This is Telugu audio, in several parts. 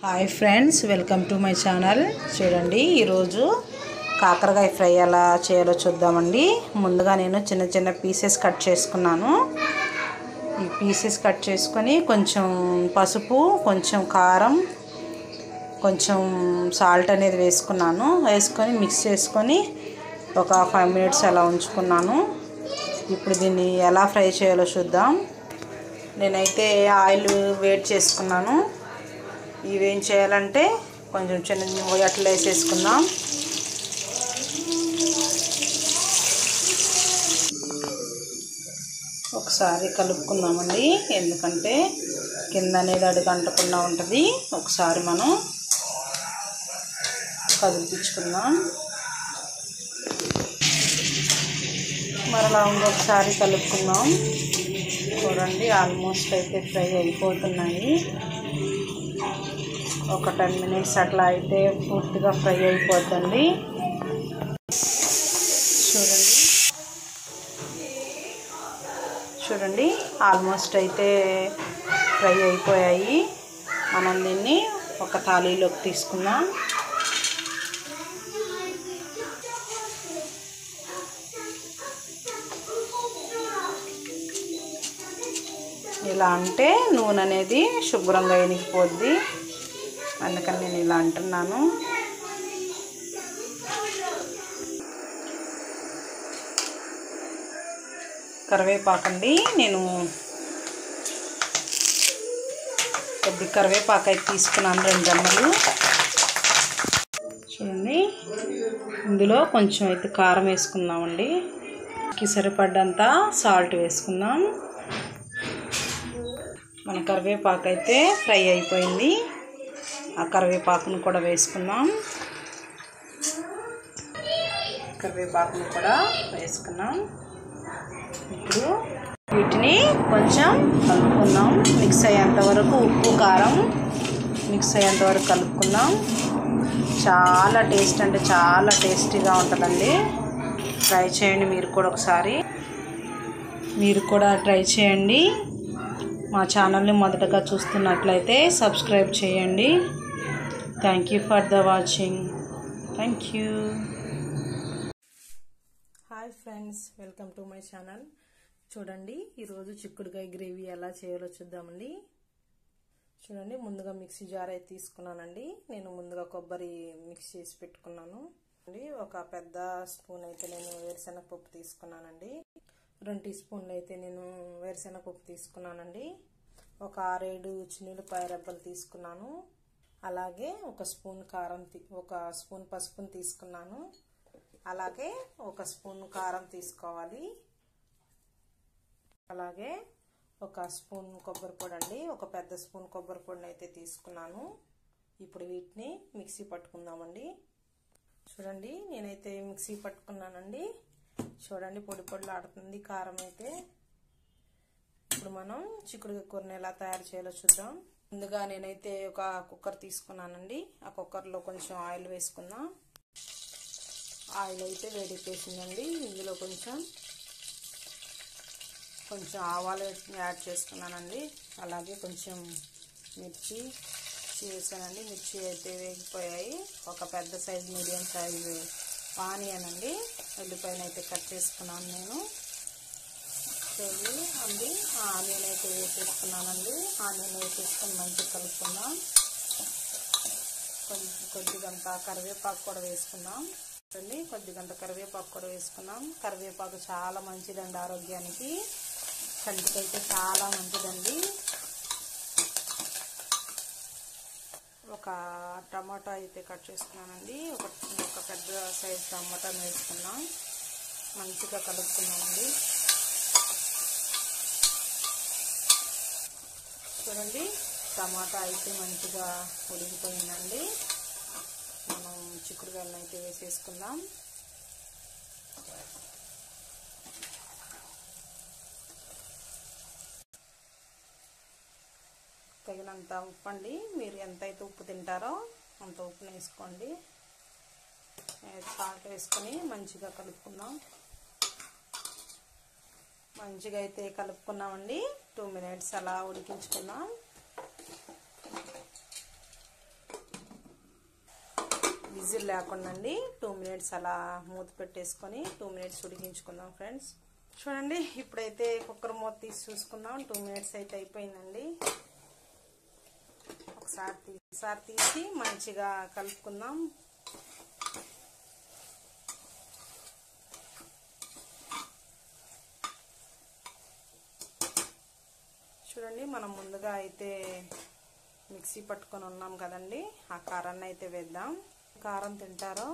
Hi friends, welcome to my channel. చూడండి, ఈరోజు కాకరకాయ ఫ్రై ఎలా చేయాలో చూద్దామండి. ముందుగా నేను చిన్న చిన్న పీసెస్ కట్ చేసుకున్నాను. ఈ పీసెస్ కట్ చేసుకొని కొంచెం పసుపు, కొంచెం కారం, కొంచెం సాల్ట్ అనేది వేసుకొని మిక్స్ చేసుకొని ఒక 5 minutes అలా ఉంచుకున్నాను. ఇప్పుడు దీన్ని ఎలా ఫ్రై చేయాలో చూద్దాం. నేనైతే ఆయిల్ వేడి చేసుకున్నాను. ఇవేం చేయాలంటే కొంచెం చిన్న అట్లా వేసేసుకుందాం. ఒకసారి కలుపుకుందామండి, ఎందుకంటే కింద అనేది అడుగు అంటకుండా ఉంటుంది. ఒకసారి మనం కదిలిపించుకుందాం. మరలా ఇంకొకసారి కలుపుకుందాం. చూడండి, ఆల్మోస్ట్ అయితే ఫ్రై అయిపోతున్నాయి. ఒక 10 minutes అట్లా అయితే పూర్తిగా ఫ్రై అయిపోతుంది. చూడండి ఆల్మోస్ట్ అయితే ఫ్రై అయిపోయాయి. మనం దీన్ని ఒక థాలీలోకి తీసుకుందాం. ఇలా అంటే నూనె అనేది శుభ్రంగా ఎనిగిపోద్ది, అందుకని నేను ఇలా అంటున్నాను. కరివేపాకండి, నేను కొద్ది కరివేపాకు అయితే తీసుకున్నాను, 2 రెమ్మలు. చూడండి, ఇందులో కొంచెం అయితే కారం వేసుకుందామండి. సరిపడ్డంత సాల్ట్ వేసుకుందాం. మన కరివేపాకు అయితే ఫ్రై అయిపోయింది. ఆ కరివేపాకును కూడా వేసుకుందాం. కరివేపాకును కూడా వేసుకున్నాం. ఇప్పుడు వీటిని కొంచెం కలుపుకుందాం. మిక్స్ అయ్యేంత వరకు ఉప్పు కారం మిక్స్ అయ్యేంత వరకు కలుపుకుందాం. చాలా టేస్ట్ అంటే చాలా టేస్టీగా ఉంటుందండి. ట్రై చేయండి మీరు కూడా ఒకసారి. మీరు కూడా ట్రై చేయండి. మా ఛానల్ని మొదటగా చూస్తున్నట్లయితే సబ్స్క్రైబ్ చేయండి. Thank you for the watching. Thank you. Hi friends, welcome to my channel. చూడండి, ఈరోజు చిక్కుడుకాయ గ్రేవీ ఎలా చేయాలో చూద్దామండి. చూడండి, ముందుగా మిక్సీ జార్ అయితే తీసుకున్నానండి. నేను ముందుగా కొబ్బరి మిక్స్ చేసి పెట్టుకున్నాను. ఒక పెద్ద స్పూన్ అయితే నేను వేరుశనగపప్పు తీసుకున్నానండి. 2 teaspoons అయితే నేను వేరుశనగపప్పు తీసుకున్నానండి. ఒక 6-7 చిన్నులపాయ రెబ్బలు తీసుకున్నాను. అలాగే ఒక స్పూన్ కారం, ఒక స్పూన్ పసుపుని తీసుకున్నాను. అలాగే ఒక స్పూన్ కారం తీసుకోవాలి. అలాగే ఒక స్పూన్ కొబ్బరి పొడి అండి, ఒక పెద్ద స్పూన్ కొబ్బరి పొడిని అయితే తీసుకున్నాను. ఇప్పుడు వీటిని మిక్సీ పట్టుకుందామండి. చూడండి, నేనైతే మిక్సీ పట్టుకున్నానండి. చూడండి, పొడి పొడిలో ఆడుతుంది కారం అయితే. ఇప్పుడు మనం చిక్కుడుకాయ కూరని ఎలా తయారు చేయాలో చూద్దాం. ముందుగా నేనైతే ఒక కుక్కర్ తీసుకున్నానండి. ఆ కుక్కర్లో కొంచెం ఆయిల్ వేసుకుందాం. ఆయిల్ అయితే వేడెక్కేసిందండి. ఇందులో కొంచెం ఆవాలు యాడ్ చేసుకున్నానండి. అలాగే కొంచెం మిర్చి వేసానండి. మిర్చి అయితే వేగిపోయాయి. ఒక పెద్ద సైజు మీడియం సైజు ఆనియన్ అండి, ఉల్లిపాయను అయితే కట్ చేసుకున్నాను నేను. అండి, ఆనియన్ అయితే వేసేసుకున్నానండి. ఆనియన్ వేసేసుకొని మంచిగా కలుపుకుందాం. కొద్దిగంత కరివేపాకు కూడా వేసుకుందాం. కొద్దిగంత కరివేపాకు కూడా వేసుకున్నాం. కరివేపాకు చాలా మంచిదండి ఆరోగ్యానికి, కంటికైతే చాలా మంచిదండి. ఒక టమాటా అయితే కట్ చేసుకున్నానండి. ఒక పెద్ద సైజు టమాటాను వేసుకున్నాం. మంచిగా కలుపుకున్నామండి. చూడండి, టమాటా అయితే మంచిగా ఉడికిపోయిందండి. మనం చిక్కుడుకాయలను అయితే వేసేసుకుందాం. తగినంత ఉప్పు అండి, మీరు ఎంతైతే ఉప్పు తింటారో అంత ఉప్పుని వేసుకోండి. సాల్ట్ వేసుకొని మంచిగా కలుపుకుందాం. మంచిగా అయితే కలుపుకున్నామండి. 2 minutes అలా ఉడికించుకుందాం. విజిల్ లేకుండా అండి 2 మినిట్స్ అలా మూత పెట్టేసుకొని 2 మినిట్స్ ఉడికించుకుందాం ఫ్రెండ్స్. చూడండి ఇప్పుడైతే కుక్కర్ మూత తీసి చూసుకుందాం. 2 మినిట్స్ అయితే అయిపోయిందండి. ఒకసారి తీసి మంచిగా కలుపుకుందాం. చూడండి మనం ముందుగా అయితే మిక్సీ పట్టుకొని ఉన్నాం కదండి, ఆ కారాన్ని అయితే వేద్దాం. కారం తింటారో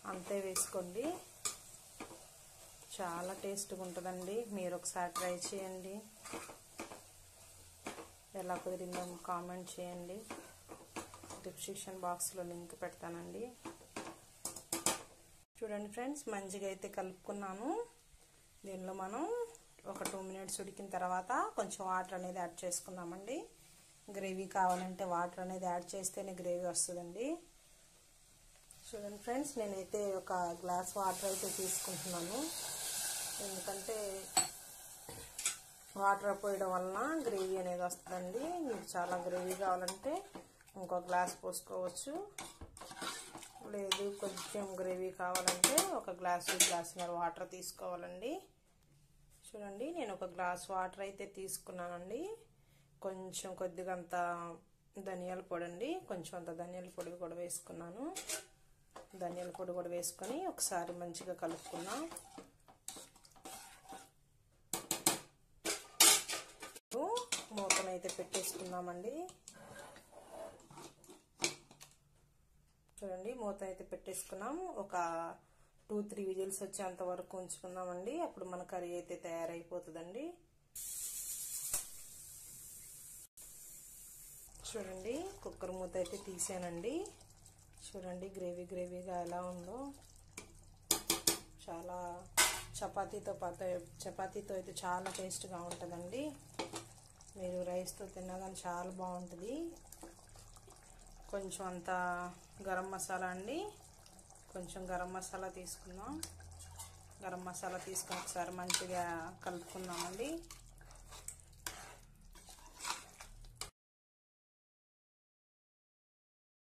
అంతే వేసుకోండి, చాలా టేస్ట్గా ఉంటుందండి. మీరు ఒకసారి ట్రై చేయండి, ఎలా కుదిరిందో కామెంట్ చేయండి. డిస్క్రిప్షన్ బాక్స్లో లింక్ పెడతానండి. చూడండి ఫ్రెండ్స్ మంచిగా అయితే కలుపుకున్నాను. దీనిలో మనం ఒక 2 మినిట్స్ ఉడికిన తర్వాత కొంచెం వాటర్ అనేది యాడ్ చేసుకుందామండి. గ్రేవీ కావాలంటే వాటర్ అనేది యాడ్ చేస్తేనే గ్రేవీ వస్తుందండి. చూడండి ఫ్రెండ్స్ నేనైతే ఒక గ్లాస్ వాటర్ అయితే తీసుకుంటున్నాను, ఎందుకంటే వాటర్ పోయడం వలన గ్రేవీ అనేది వస్తుందండి. మీకు చాలా గ్రేవీ కావాలంటే ఇంకో గ్లాస్ పోసుకోవచ్చు, లేదు కొంచెం గ్రేవీ కావాలంటే ఒక గ్లాసున్నర వాటర్ తీసుకోవాలండి. చూడండి నేను ఒక గ్లాస్ వాటర్ అయితే తీసుకున్నానండి. కొంచెం కొద్దిగా అంత ధనియాల పొడి అండి, కొంచెం అంత ధనియాల పొడి కూడా వేసుకున్నాను. ధనియాల పొడి కూడా వేసుకొని ఒకసారి మంచిగా కలుపుకున్నాం. మూతనైతే పెట్టేసుకున్నామండి. చూడండి మూత అయితే పెట్టేసుకున్నాం. ఒక 2-3 విజిల్స్ వచ్చేంత వరకు ఉంచుకుందామండి. అప్పుడు మన కర్రీ అయితే తయారైపోతుందండి. చూడండి కుక్కర్ మూత అయితే తీసానండి. చూడండి గ్రేవీగా ఎలా ఉందో, చాలా చపాతీతో అయితే చాలా టేస్ట్గా ఉంటుందండి. మీరు రైస్తో తిన్నా కానీ చాలా బాగుంటుంది. కొంచెం అంత గరం మసాలా అండి, కొంచెం గరం మసాలా తీసుకుందాం. గరం మసాలా తీసుకొని ఒకసారి మంచిగా కలుపుకుందామండి.